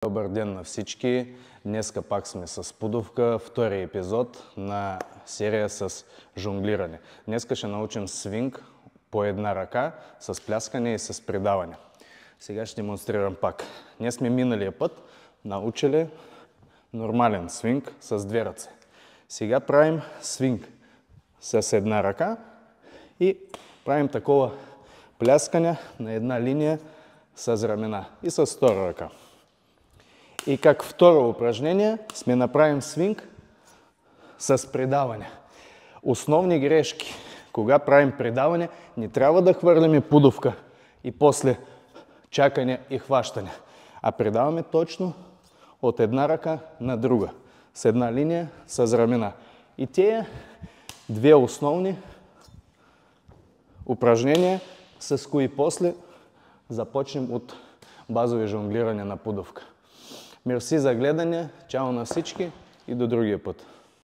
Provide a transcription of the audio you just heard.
Добър ден на всички! Днеска пак сме с пудовка, втори епизод на серия с жонглиране. Днеска ще научим свинг по една ръка с пляскане и с придаване. Сега ще демонстрирам пак. Ние сме миналия път научили нормален свинг с две ръце. Сега правим свинг с една ръка и правим такова пляскане на една линия с ramена и с втора ръка. И как второ упражнение сме направим свинг с придаване. Основни грешки. Кога правим придаване, не трябва да хвърляме пудовка и после чакане и хващане. А придаваме точно от една ръка на друга. С една линия с ramена. И те две основни упражнения, с кои после започнем от базови жонглиране на пудовка. Мерси за гледане, чао на всички и до другия път.